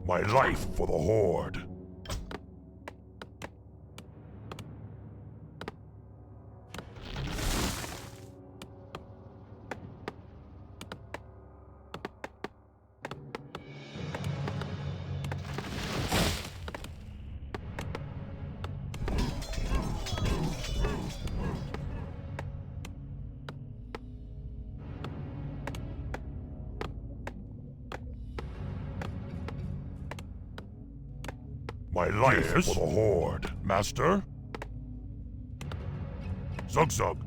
My life for the Horde. My life for the Horde, Master. Zug.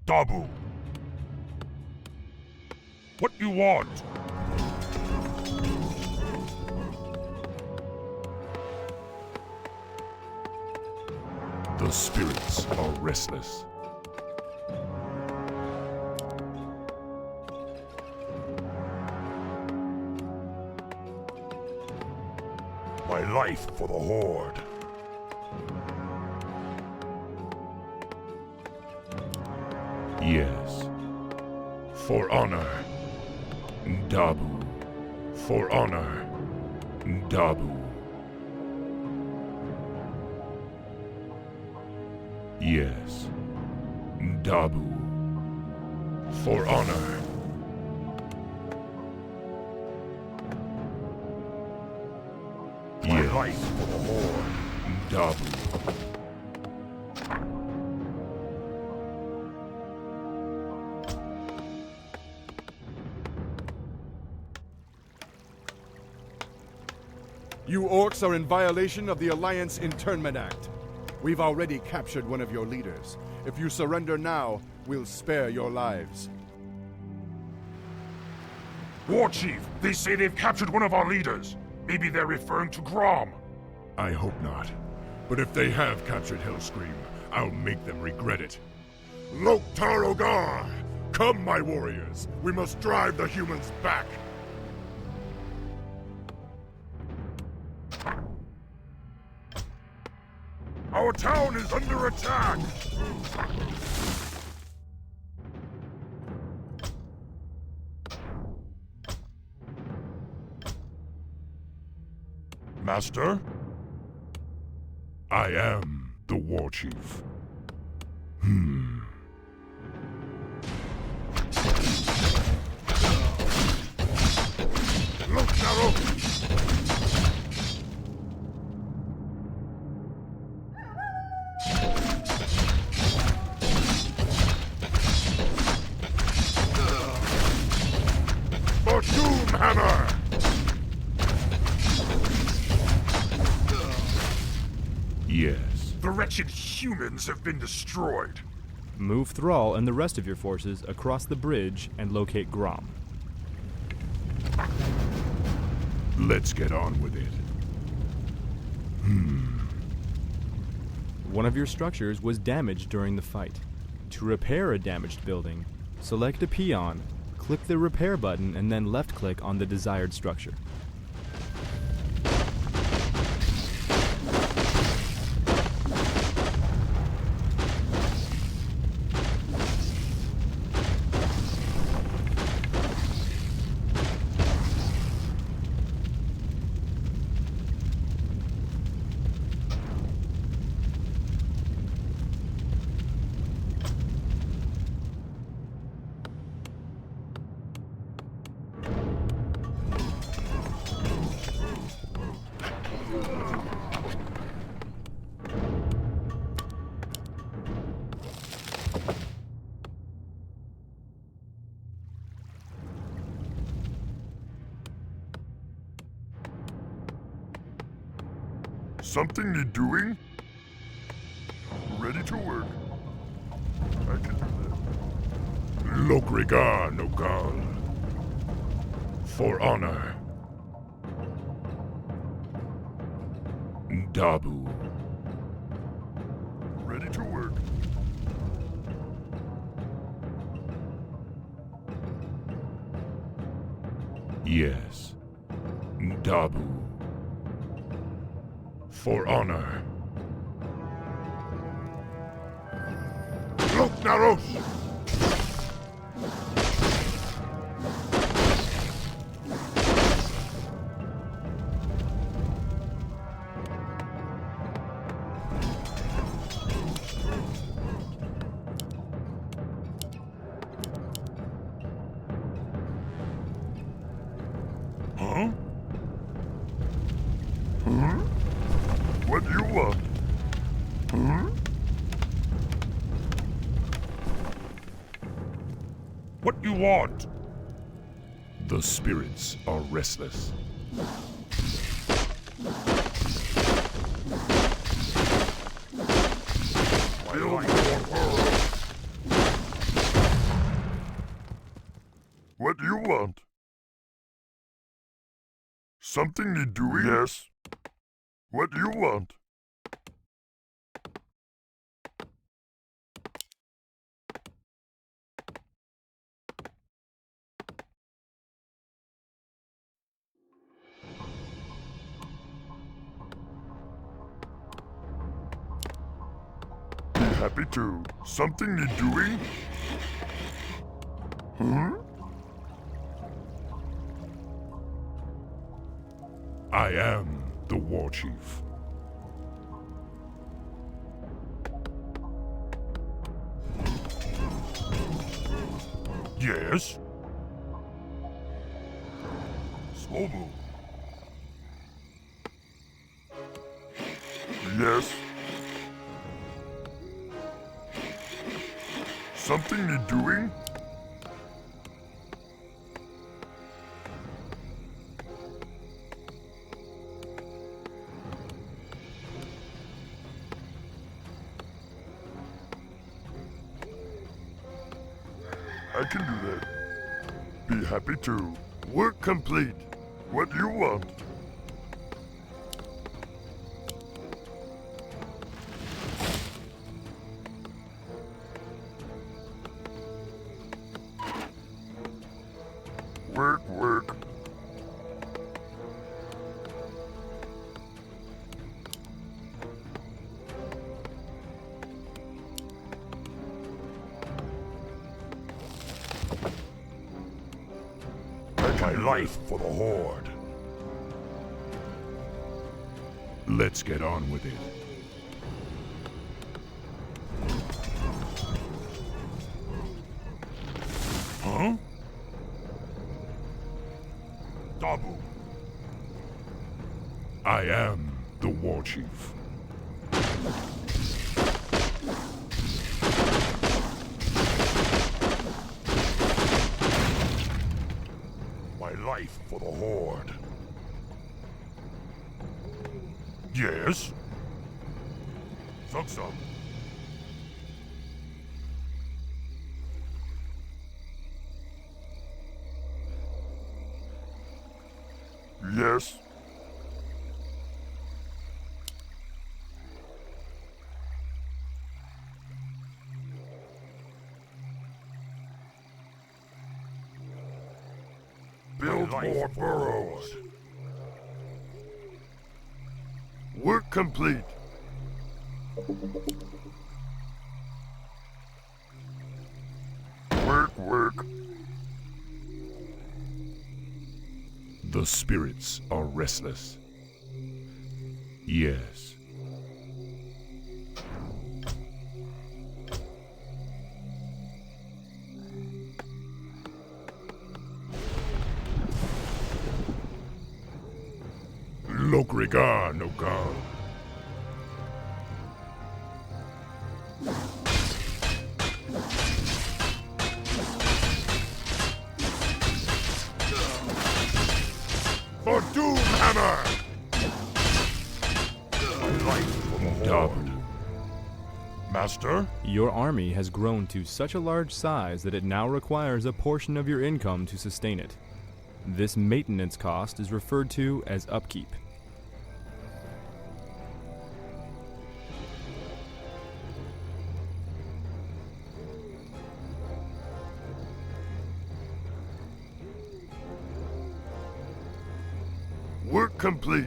Dabu. What you want? The spirits are restless. My life for the Horde. Yes. For honor. Dabu. For honor. Dabu. Yes. Dabu. For honor. My life for the Horde. Dabu. You orcs are in violation of the Alliance Internment Act. We've already captured one of your leaders. If you surrender now, we'll spare your lives. War Chief, they say they've captured one of our leaders. Maybe they're referring to Grom. I hope not. But if they have captured Hellscream, I'll make them regret it. Loktar Ogar! Come, my warriors! We must drive the humans back! Our town is under attack! Master? I am the War Chief. Look, Naro! For Doomhammer! Yes. The wretched humans have been destroyed. Move Thrall and the rest of your forces across the bridge and locate Grom. Let's get on with it. One of your structures was damaged during the fight. To repair a damaged building, select a peon, click the repair button, and then left-click on the desired structure. Something need doing? Ready to work. I can do that. Lokrigar Nogal. For honor. Dabu. Ready to work. Yes. Dabu. For honor. Loknaros! Huh? What do you want? Huh? What you want? The spirits are restless. Build more burrows. What do you want? Something need doing? Yes. What do you want? Be happy too. Something need doing? Huh? I am the war chief. Yes? Slow move. Yes. Something need doing? I can do that. Be happy too. Work complete. What do you want? Work, work. My life for the Horde. Let's get on with it. Huh? Dabu. I am the war chief. My life for the Horde. Yes? Suck. Yes. Build more burrows. Work complete. Work, work. The spirits are restless. Yes. Lokrigar no God. For Doomhammer! My life for the Horde. Dubbed. Master? Your army has grown to such a large size that it now requires a portion of your income to sustain it. This maintenance cost is referred to as upkeep. Work complete.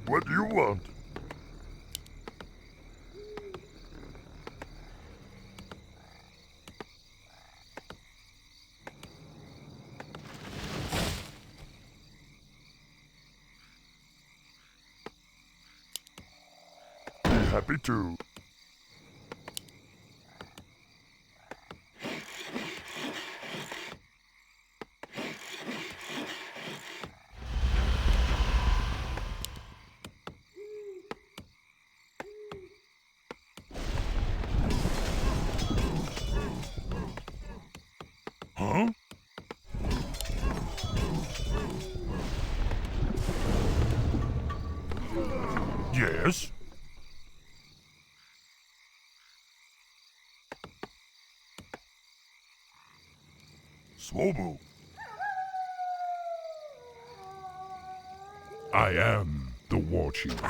What do you want? Happy to. Huh? Yes? Swobu. I am the war chief.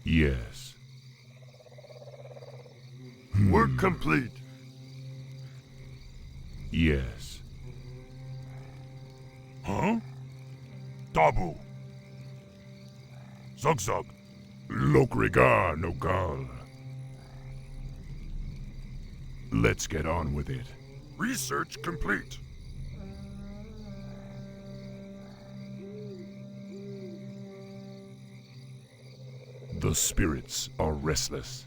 Yes. Work complete. Yes. Huh? Dabu. Zugzug. Lokrigar Nogal. Let's get on with it. Research complete. The spirits are restless.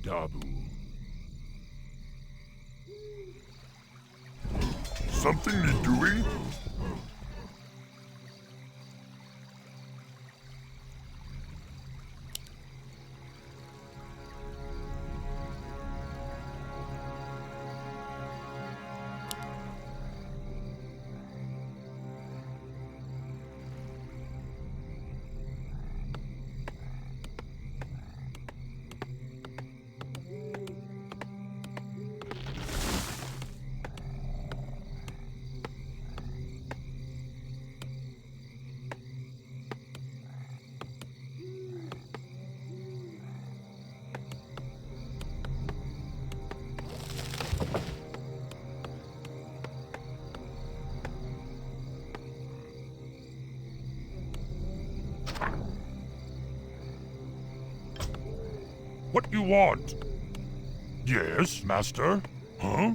Dabu. Something need doing? What you want? Yes, master. Huh?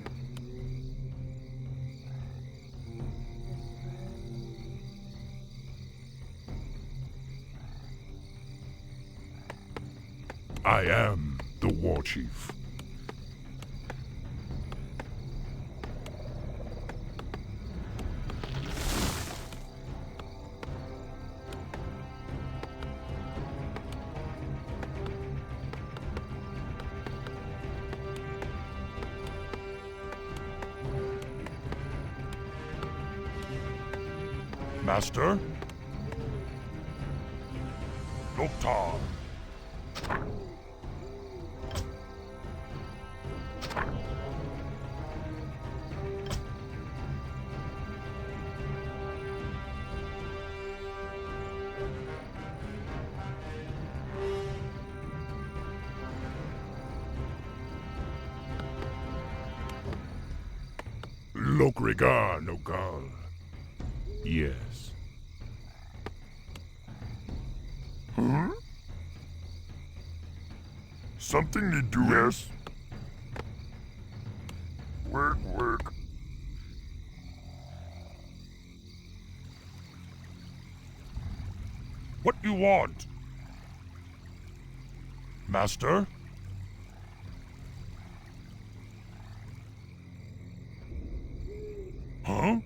I am the war chief. Master? Loktar. Lokrigar Nogal. Yes. Huh? Something need doing? Yes. Work. What you want? Master? Huh?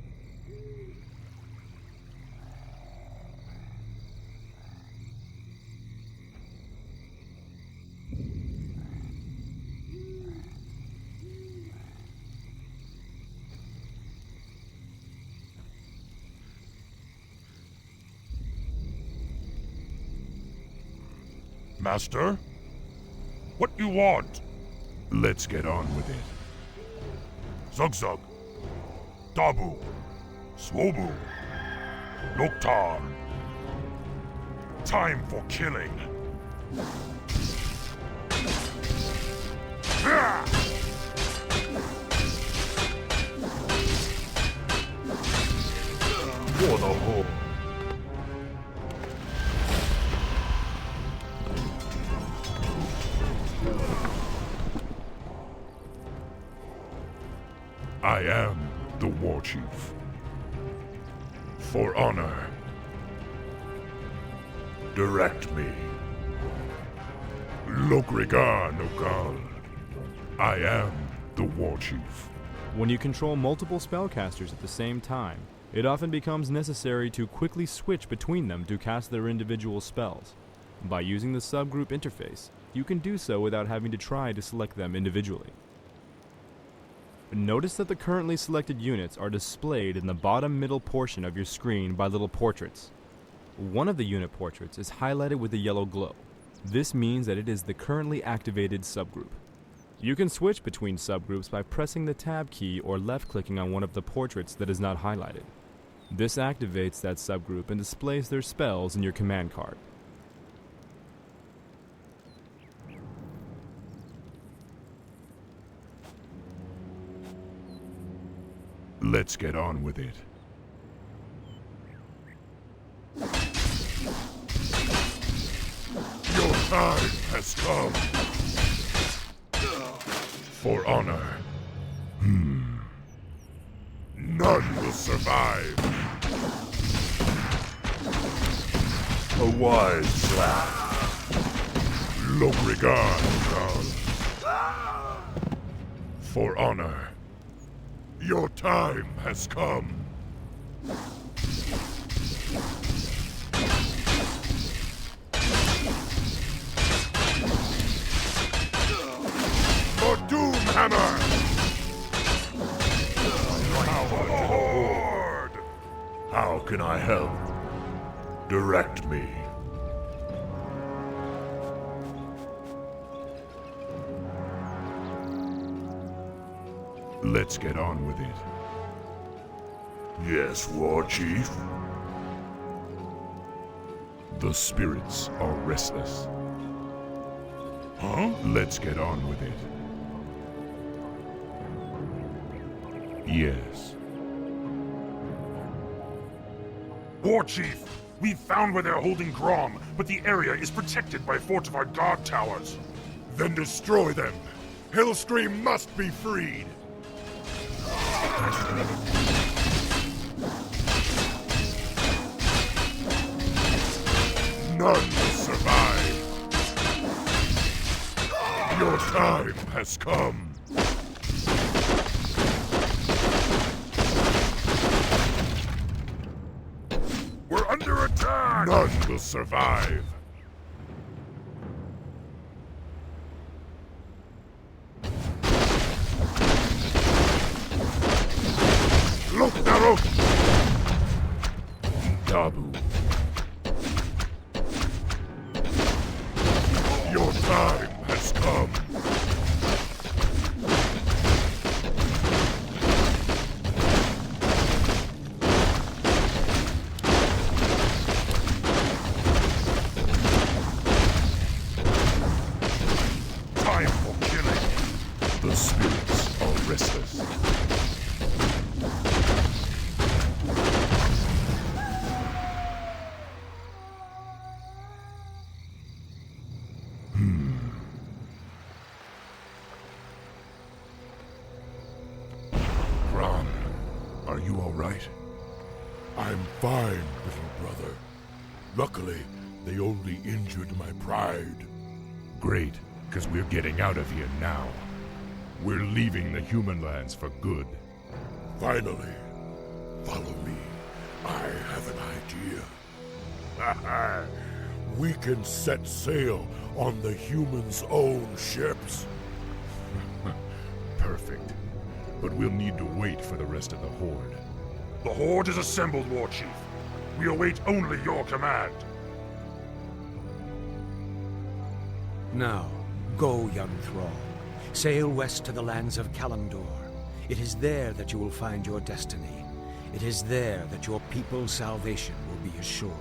Master? What you want? Let's get on with it. Zugzug. Dabu. Swobu. Loktar. Time for killing. For the Horde. I am the War Chief. For honor, direct me. Lokrigar Nogal. I am the War Chief. When you control multiple spellcasters at the same time, it often becomes necessary to quickly switch between them to cast their individual spells. By using the subgroup interface, you can do so without having to try to select them individually. Notice that the currently selected units are displayed in the bottom middle portion of your screen by little portraits. One of the unit portraits is highlighted with a yellow glow. This means that it is the currently activated subgroup. You can switch between subgroups by pressing the tab key or left-clicking on one of the portraits that is not highlighted. This activates that subgroup and displays their spells in your command card. Let's get on with it. Your time has come. For honor. None will survive. A wise slap. Lokrigar Nogal. For honor. Your time has come. For Doomhammer! Horde! How can I help? Direct me. Let's get on with it. Yes, War Chief. The spirits are restless. Huh? Let's get on with it. Yes. War Chief, we've found where they're holding Grom, but the area is protected by fortified guard towers. Then destroy them. Hellscream must be freed. None will survive. Your time has come. We're under attack! None will survive. Look, Narok! Dabu. Your time has come. Time for killing. The spirits are restless. Ron, are you all right? I'm fine, little brother. Luckily, they only injured my pride. Great, because we're getting out of here now. We're leaving the human lands for good. Finally, follow me. I have an idea. We can set sail on the humans' own ships. Perfect. But we'll need to wait for the rest of the Horde. The Horde is assembled, War Chief. We await only your command. Now, go, young thrall. Sail west to the lands of Kalimdor. It is there that you will find your destiny. It is there that your people's salvation will be assured.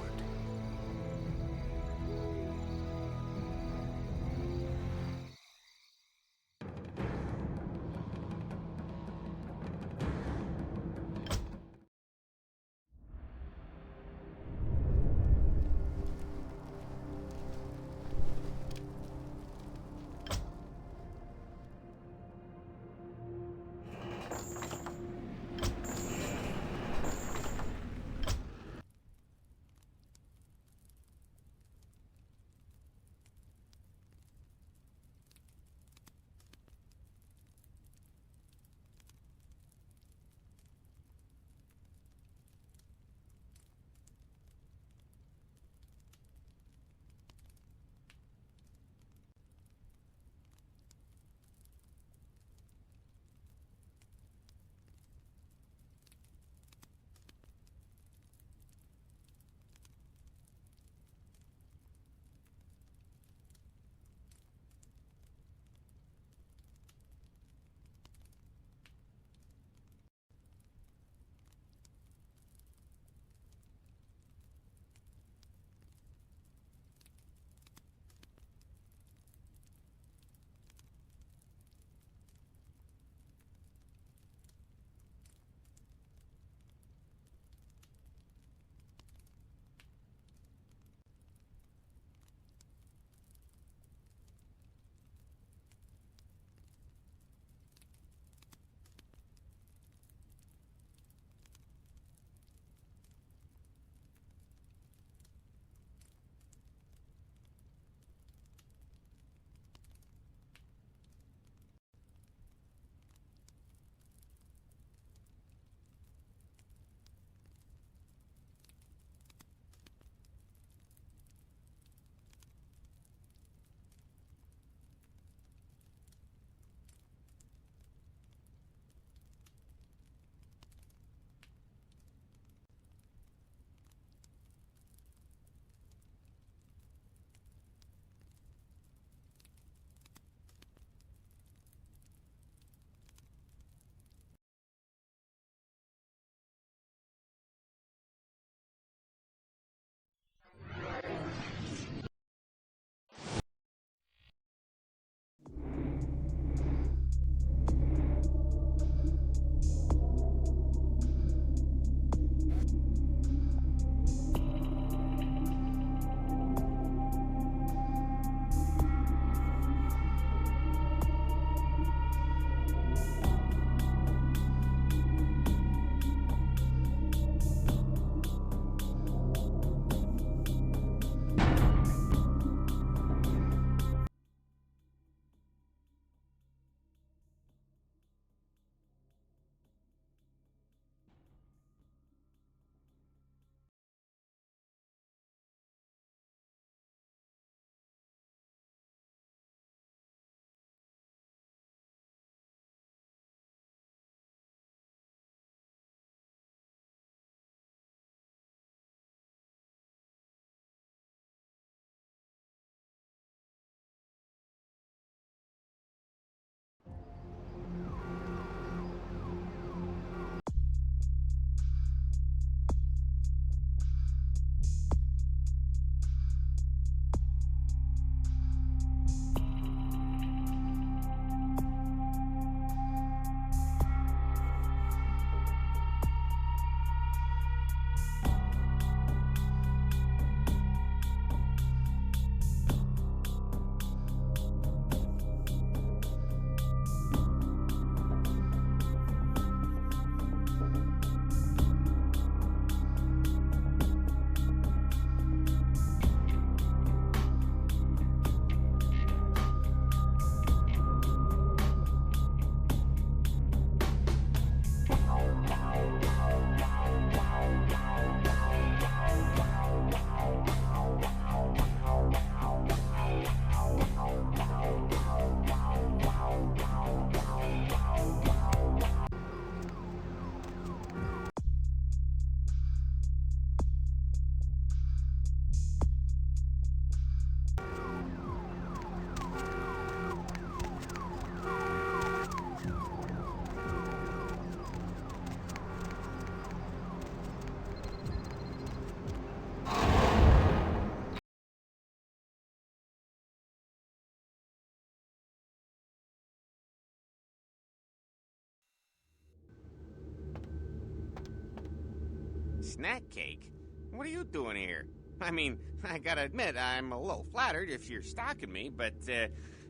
Snack cake? What are you doing here? I mean, I gotta admit, I'm a little flattered if you're stalking me, but,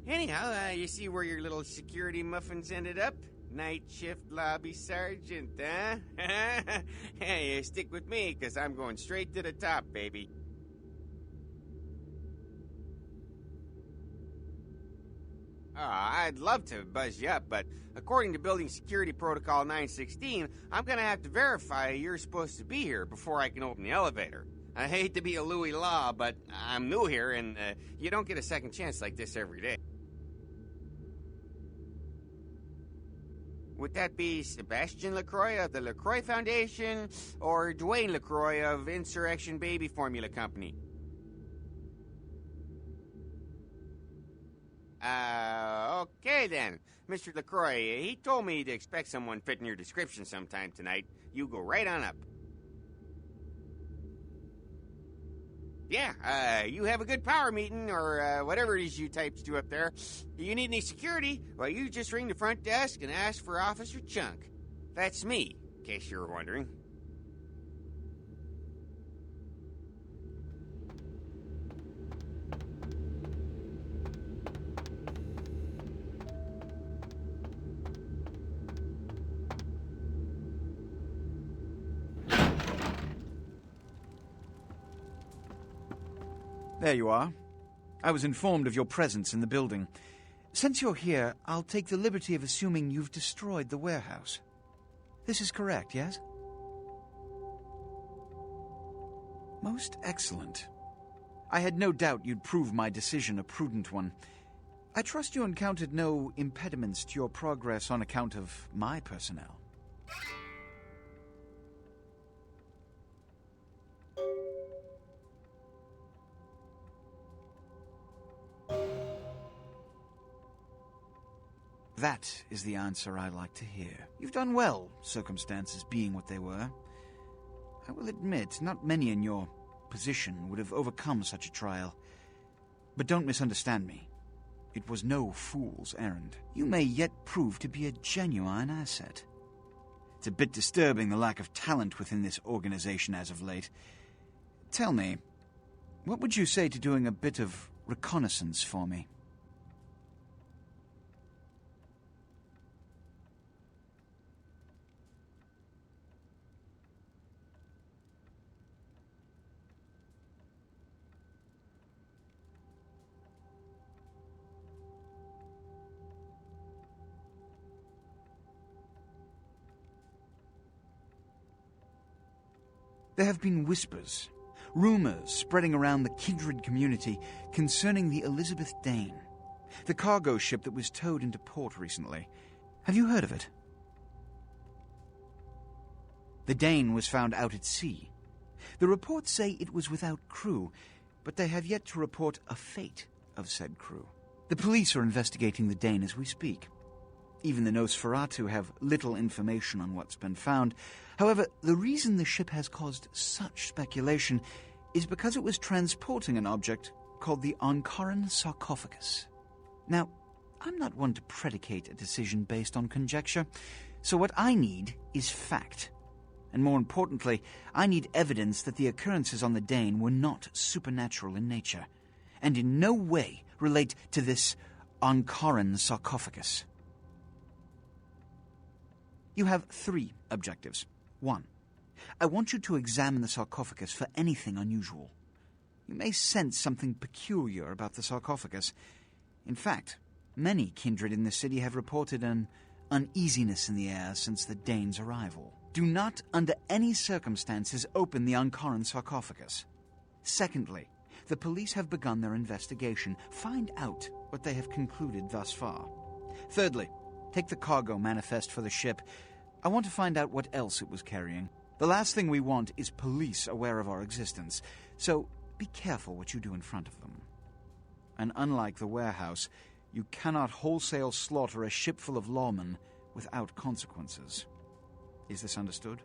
anyhow, you see where your little security muffins ended up? Night shift lobby sergeant, huh? Hey, stick with me, because I'm going straight to the top, baby. I'd love to buzz you up, but according to Building Security Protocol 916, I'm gonna have to verify you're supposed to be here before I can open the elevator. I hate to be a Louis Law, but I'm new here, and you don't get a second chance like this every day. Would that be Sebastian LaCroix of the LaCroix Foundation, or Dwayne LaCroix of Insurrection Baby Formula Company? Okay then. Mr. LaCroix, he told me to expect someone fitting your description sometime tonight. You go right on up. Yeah, you have a good power meeting, or whatever it is you types do up there. You need any security? Well, you just ring the front desk and ask for Officer Chunk. That's me, in case you were wondering. There you are. I was informed of your presence in the building. Since you're here, I'll take the liberty of assuming you've destroyed the warehouse. This is correct, yes? Most excellent. I had no doubt you'd prove my decision a prudent one. I trust you encountered no impediments to your progress on account of my personnel. That is the answer I like to hear. You've done well, circumstances being what they were. I will admit, not many in your position would have overcome such a trial. But don't misunderstand me. It was no fool's errand. You may yet prove to be a genuine asset. It's a bit disturbing, the lack of talent within this organization as of late. Tell me, what would you say to doing a bit of reconnaissance for me? There have been whispers, rumors spreading around the kindred community concerning the Elizabeth Dane, the cargo ship that was towed into port recently. Have you heard of it? The Dane was found out at sea. The reports say it was without crew, but they have yet to report a fate of said crew. The police are investigating the Dane as we speak. Even the Nosferatu have little information on what's been found. However, the reason the ship has caused such speculation is because it was transporting an object called the Ankaran sarcophagus. Now, I'm not one to predicate a decision based on conjecture, so what I need is fact. And more importantly, I need evidence that the occurrences on the Dane were not supernatural in nature, and in no way relate to this Ankaran sarcophagus. You have 3 objectives. 1. I want you to examine the sarcophagus for anything unusual. You may sense something peculiar about the sarcophagus. In fact, many kindred in the city have reported an uneasiness in the air since the Dane's arrival. Do not, under any circumstances, open the Ankaran sarcophagus. Secondly, the police have begun their investigation. Find out what they have concluded thus far. Thirdly, take the cargo manifest for the ship. I want to find out what else it was carrying. The last thing we want is police aware of our existence, so be careful what you do in front of them. and unlike the warehouse, you cannot wholesale slaughter a ship full of lawmen without consequences. Is this understood?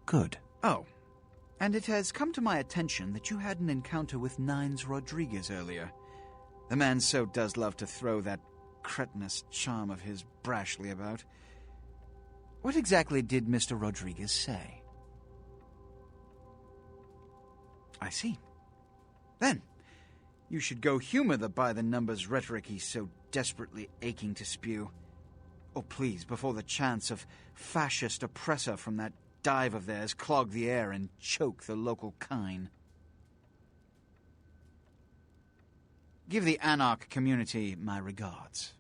Good. Oh, and it has come to my attention that you had an encounter with Nines Rodriguez earlier. The man so does love to throw that cretinous charm of his brashly about. What exactly did Mr. Rodriguez say? I see. Then, you should go humor the by-the-numbers rhetoric he's so desperately aching to spew. Oh, please, before the chance of fascist oppressor from that dive of theirs clog the air and choke the local kine. Give the Anarch community my regards.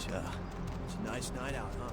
It's a nice night out, huh?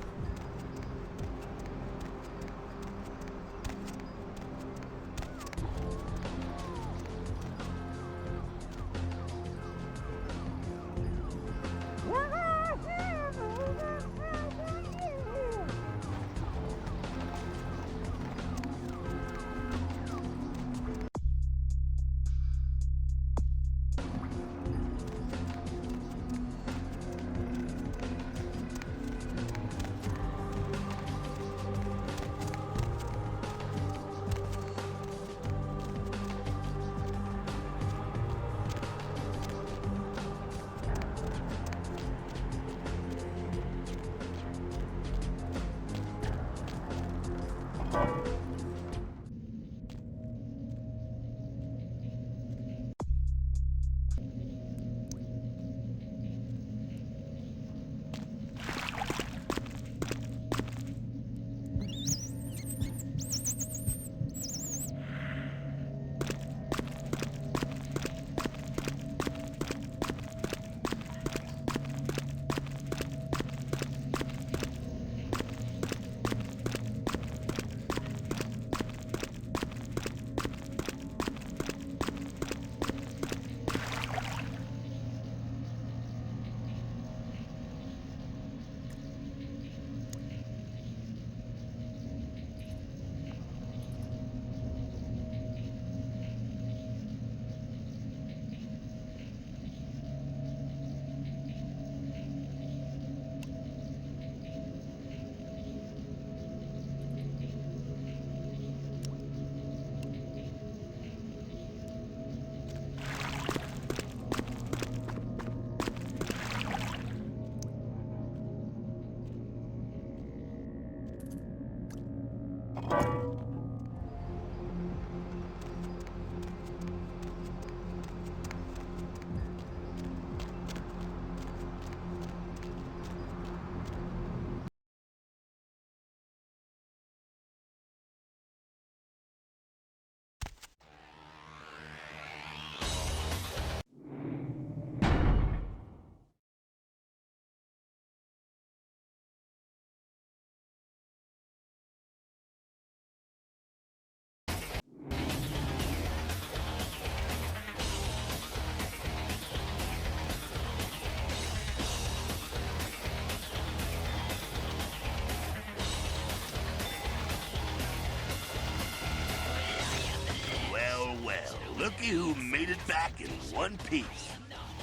Looky who made it back in one piece.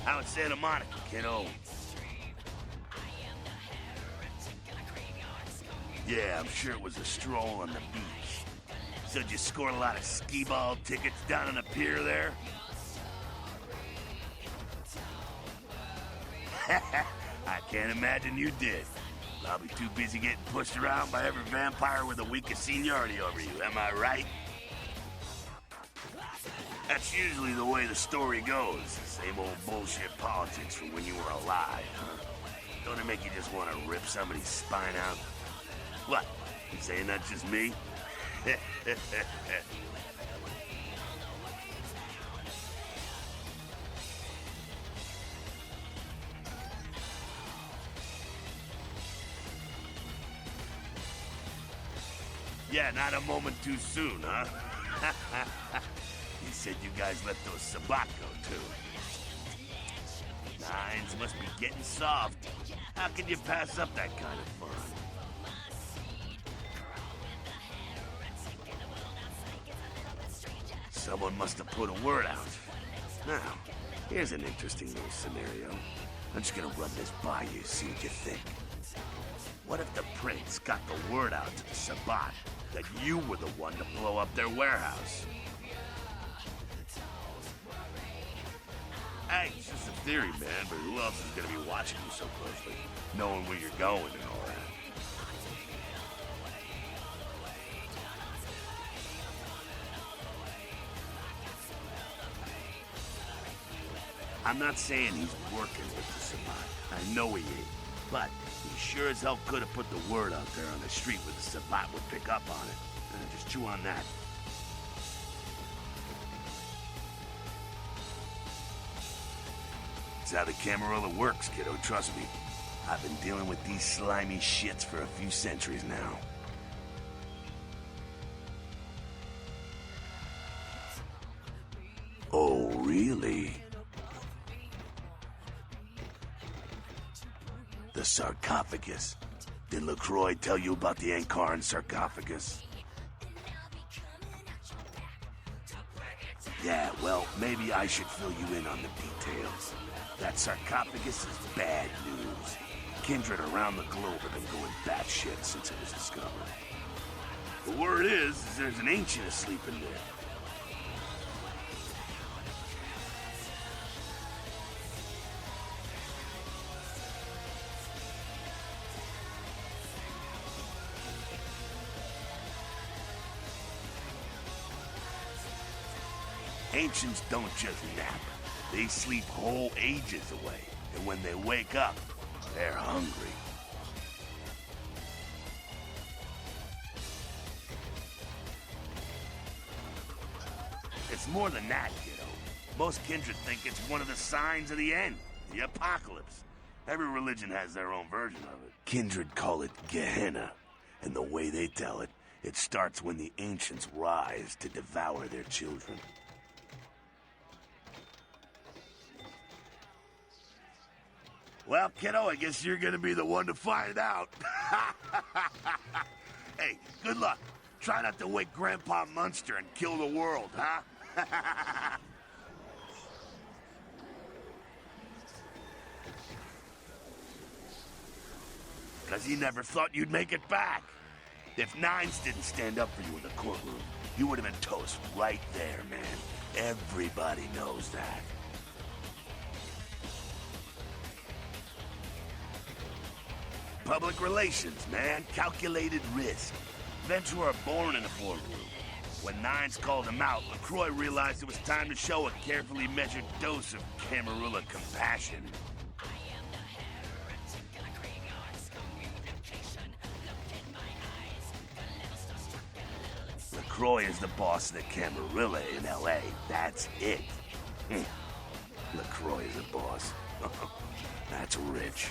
How at Santa Monica, kiddo? Yeah, I'm sure it was a stroll on the beach. So did you score a lot of skee-ball tickets down on the pier there? I can't imagine you did. Probably too busy getting pushed around by every vampire with the weakest seniority over you, am I right? That's usually the way the story goes. Same old bullshit politics from when you were alive, huh? Don't it make you just want to rip somebody's spine out? What? You saying that's just me? Yeah, not a moment too soon, huh? He said you guys let those Sabat go, too. Nines must be getting soft. How can you pass up that kind of fun? Someone must have put a word out. Now, here's an interesting little scenario. I'm just gonna run this by you, see what you think. What if the prince got the word out to the Sabat that you were the one to blow up their warehouse? Hey, it's just a theory, man, but who else is gonna be watching you so closely, knowing where you're going and all that? I'm not saying he's working with the Sabat. I know he ain't. But he sure as hell could have put the word out there on the street where the Sabat would pick up on it. Just chew on that. It's how the Camarilla works, kiddo, trust me. I've been dealing with these slimy shits for a few centuries now. Oh, really? The sarcophagus. Did LaCroix tell you about the Ankaran sarcophagus? Yeah, well, maybe I should fill you in on the details. That sarcophagus is bad news. Kindred around the globe have been going batshit since it was discovered. The word is there's an ancient asleep in there. Ancients don't just nap. They sleep whole ages away. And when they wake up, they're hungry. It's more than that, kiddo. Most kindred think it's one of the signs of the end, the apocalypse. Every religion has their own version of it. Kindred call it Gehenna. And the way they tell it, it starts when the ancients rise to devour their children. Well, kiddo, I guess you're gonna be the one to find out. Hey, good luck. Try not to wake Grandpa Munster and kill the world, huh? Because he never thought you'd make it back. If Nines didn't stand up for you in the courtroom, you would have been toast right there, man. Everybody knows that. Public relations, man. Calculated risk. Events were born in the boardroom. When Nines called him out, LaCroix realized it was time to show a carefully measured dose of Camarilla compassion. LaCroix is the boss of the Camarilla in L.A. That's it. LaCroix is a boss. That's rich.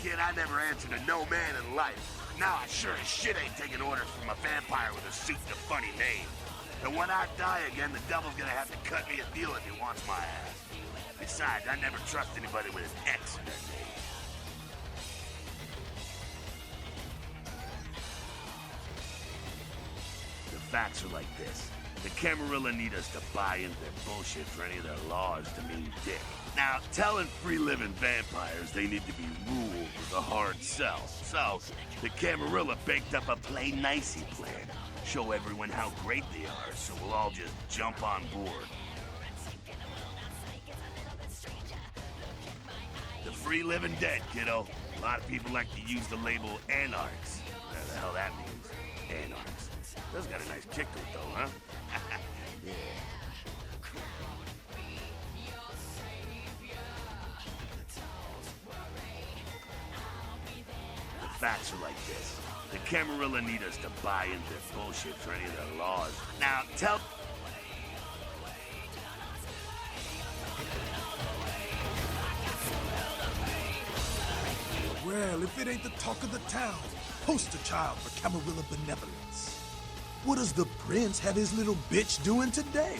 Kid, I never answered to no man in life. Now I sure as shit ain't taking orders from a vampire with a suit and a funny name. And when I die again, the devil's gonna have to cut me a deal if he wants my ass. Besides, I never trust anybody with an X in their name. facts are like this. The Camarilla need us to buy into their bullshit for any of their laws to mean dick. Now, telling free-living vampires they need to be ruled is a hard sell. So, the Camarilla baked up a play-nicey plan. Show everyone how great they are, so we'll all just jump on board. The free-living dead, kiddo. A lot of people like to use the label anarchs. Whatever the hell that means. Anarchs. That's got a nice kick to it, though, huh? Yeah. The facts are like this. The Camarilla need us to buy into their bullshit for any of their laws. Now, tell... Well, if it ain't the talk of the town, poster child for Camarilla benevolence. What does the prince have his little bitch doing today?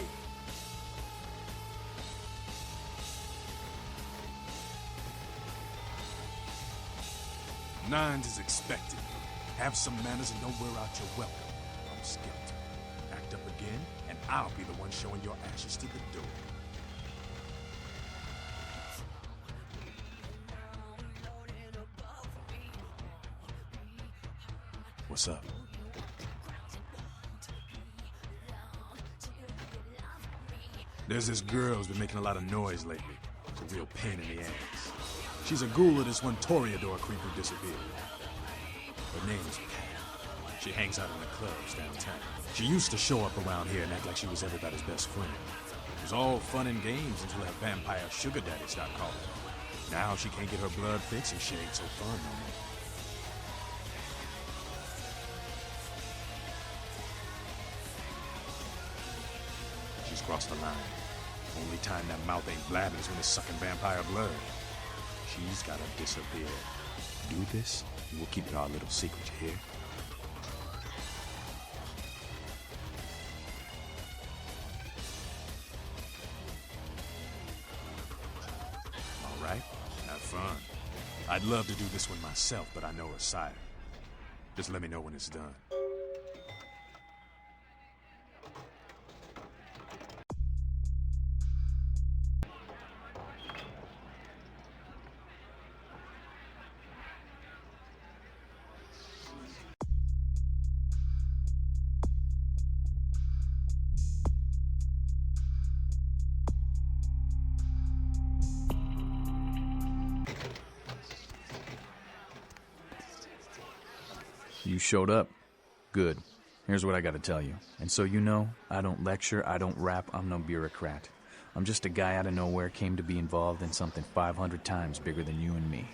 Nines is expected. Have some manners and don't wear out your welcome. I'm skipped. Act up again, and I'll be the one showing your ashes to the door. What's up? There's this girl who's been making a lot of noise lately. It's a real pain in the ass. She's a ghoul of this one Toreador creep who disappeared. Her name is Pat. She hangs out in the clubs downtown. She used to show up around here and act like she was everybody's best friend. It was all fun and games until that vampire sugar daddy started calling. Now she can't get her blood fixed and she ain't so fun no more. She's crossed the line. Only time that mouth ain't blabbing is when it's sucking vampire blood. She's gotta disappear. Do this, and we'll keep it our little secret, you hear? All right, have fun. I'd love to do this one myself, but I know her side. Just let me know when it's done. You showed up. Good. Here's what I gotta tell you. And so you know, I don't lecture, I don't rap, I'm no bureaucrat. I'm just a guy out of nowhere came to be involved in something 500 times bigger than you and me.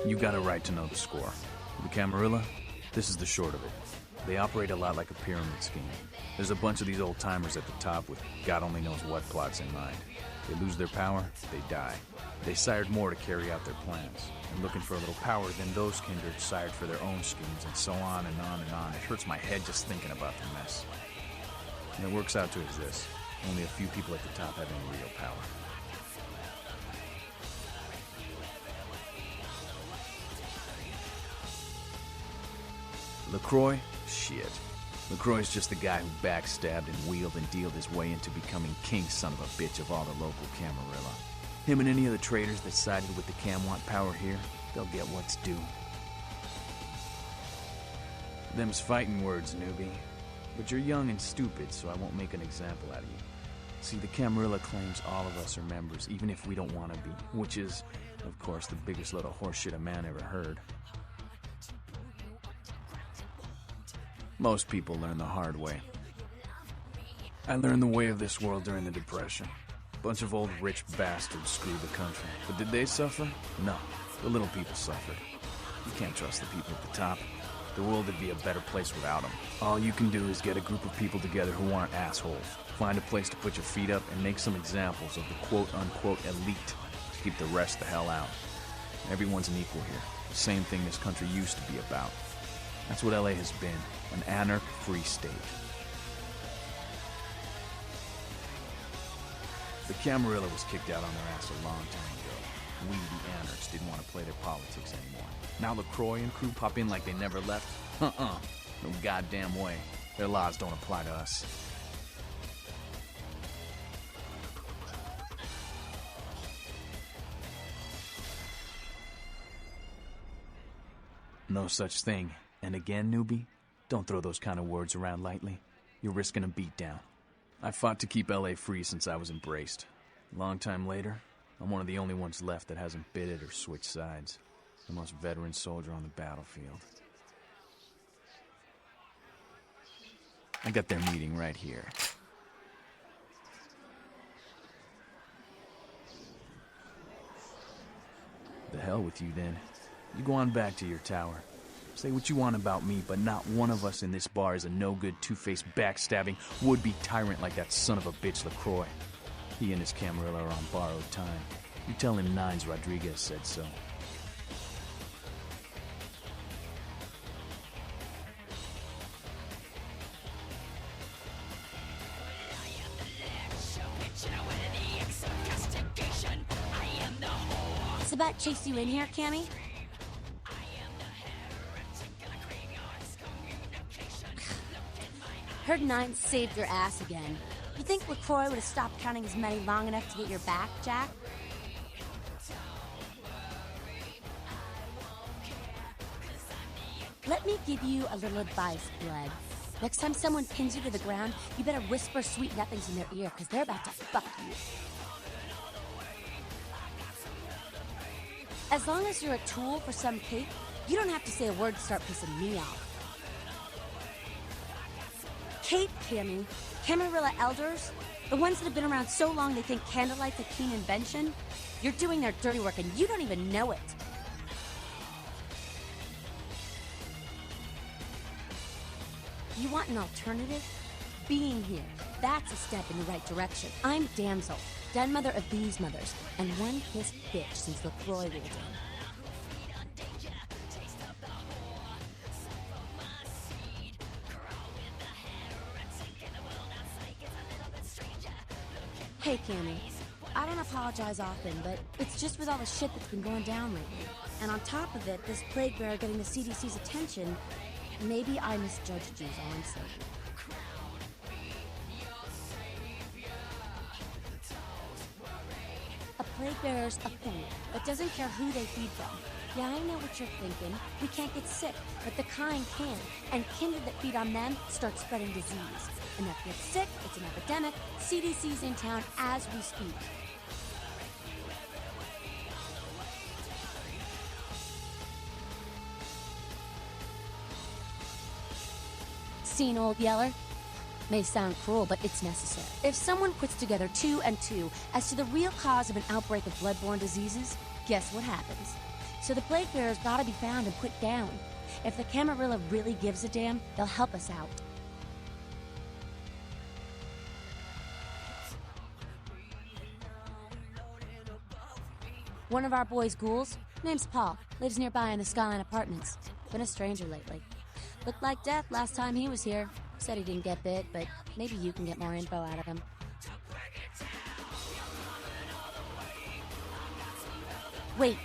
You got a right to know the score. The Camarilla, this is the short of it. They operate a lot like a pyramid scheme. There's a bunch of these old-timers at the top with God only knows what plots in mind. They lose their power, they die. They sired more to carry out their plans. And looking for a little power, then those kindred sired for their own schemes, and so on and on and on. It hurts my head just thinking about the mess. And it works out to as this. Only a few people at the top have any real power. LaCroix? Shit. LaCroix's just the guy who backstabbed and wheeled and dealed his way into becoming king son of a bitch of all the local Camarilla. Him and any of the traitors that sided with the Cam want power here, they'll get what's due. Them's fighting words, newbie. But you're young and stupid, so I won't make an example out of you. See, the Camarilla claims all of us are members, even if we don't want to be. Which is, of course, the biggest load of horseshit a man ever heard. Most people learn the hard way. I learned the way of this world during the Depression. Bunch of old rich bastards screwed the country. But did they suffer? No. The little people suffered. You can't trust the people at the top. The world would be a better place without them. All you can do is get a group of people together who aren't assholes. Find a place to put your feet up and make some examples of the quote-unquote elite to keep the rest the hell out. Everyone's an equal here. The same thing this country used to be about. That's what LA has been. An anarch-free state. The Camarilla was kicked out on their ass a long time ago. We, the anarchs, didn't want to play their politics anymore. Now LaCroix and crew pop in like they never left? No goddamn way. Their laws don't apply to us. No such thing. And again, newbie, don't throw those kind of words around lightly. You're risking a beatdown. I fought to keep LA free since I was embraced. A long time later, I'm one of the only ones left that hasn't bit it or switched sides. The most veteran soldier on the battlefield. I got their meeting right here. The hell with you then. You go on back to your tower. Say what you want about me, but not one of us in this bar is a no-good, two-faced, backstabbing, would-be tyrant like that son of a bitch LaCroix. He and his Camarilla are on borrowed time. You tell him Nines Rodriguez said so. Sabat chased you in here, Cammy? Heard Nines saved your ass again. You think LaCroix would have stopped counting his money long enough to get your back, Jack? Let me give you a little advice, Blood. Next time someone pins you to the ground, you better whisper sweet nothings in their ear, because they're about to fuck you. As long as you're a tool for some cape, you don't have to say a word to start pissing me off. Cape, Cammy. Camarilla elders, the ones that have been around so long they think candlelight's a keen invention, you're doing their dirty work and you don't even know it. You want an alternative? Being here, that's a step in the right direction. I'm Damsel, den mother of these mothers, and one pissed bitch since LaCroix rolled in. Hey, Cammy. I don't apologize often, but it's just with all the shit that's been going down lately. And on top of it, this plague bearer getting the CDC's attention, maybe I misjudged you, all I'm saying. A plague bearer's a fool that doesn't care who they feed from. Yeah, I know what you're thinking. We can't get sick, but the kind can. And kindred that feed on them start spreading disease. Enough get sick, it's an epidemic. CDC's in town as we speak. Seen Old Yeller? May sound cruel, but it's necessary. If someone puts together 2 and 2 as to the real cause of an outbreak of bloodborne diseases, guess what happens? So the plague bearer's gotta be found and put down. If the Camarilla really gives a damn, they'll help us out. One of our boys' ghouls, name's Paul, lives nearby in the Skyline Apartments. Been a stranger lately. Looked like death last time he was here. Said he didn't get bit, but maybe you can get more info out of him. Wait,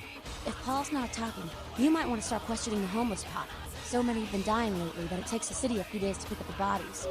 if Paul's not talking, you might want to start questioning the homeless pop. So many have been dying lately that it takes the city a few days to pick up the bodies.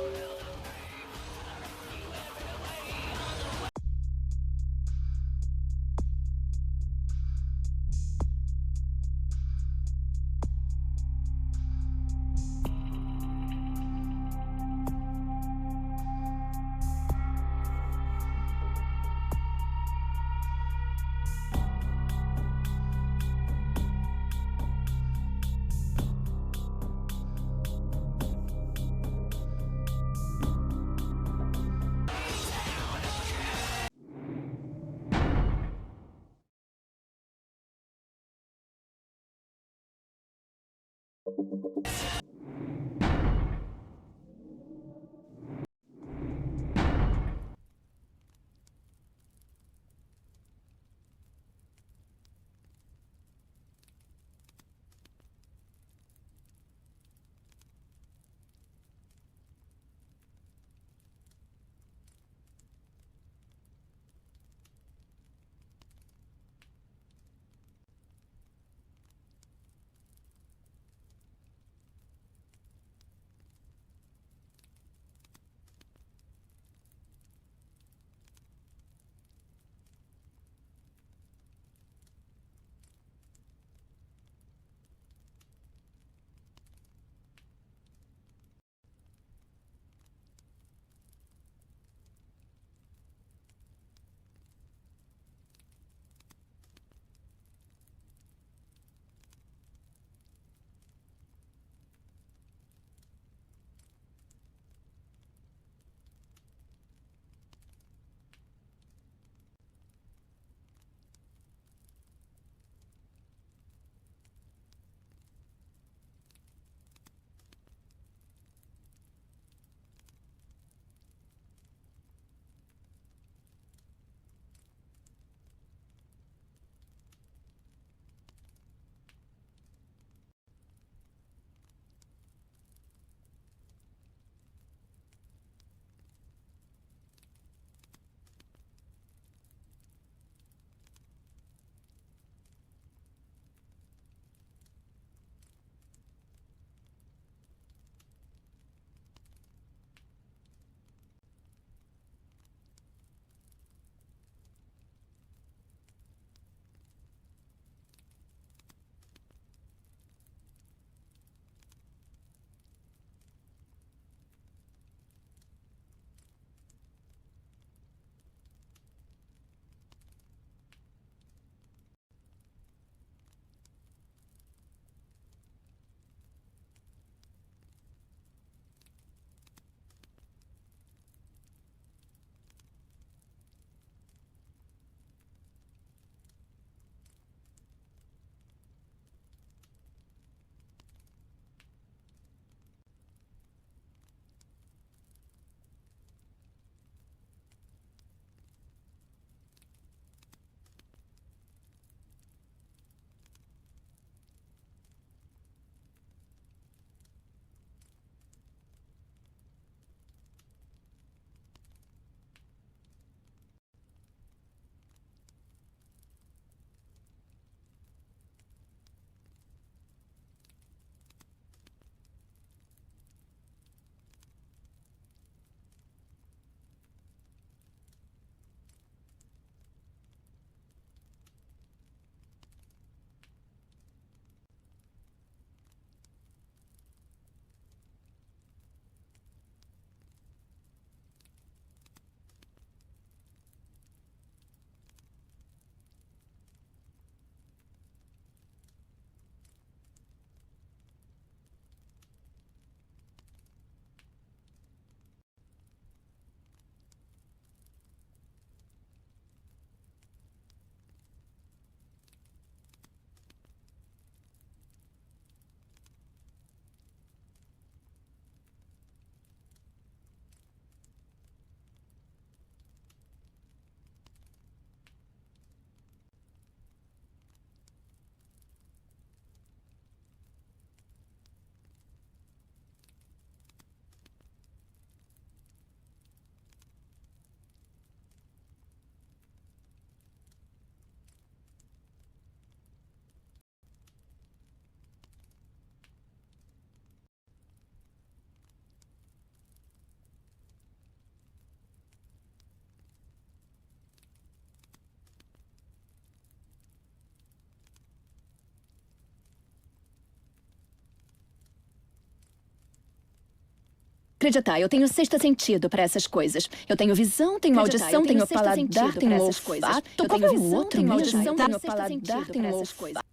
Acreditar, eu tenho sexto sentido pra essas coisas. Eu tenho visão, tenho audição, tenho paladar, tenho olfato. Qual é o outro mesmo? Tenho paladar, tenho olfato.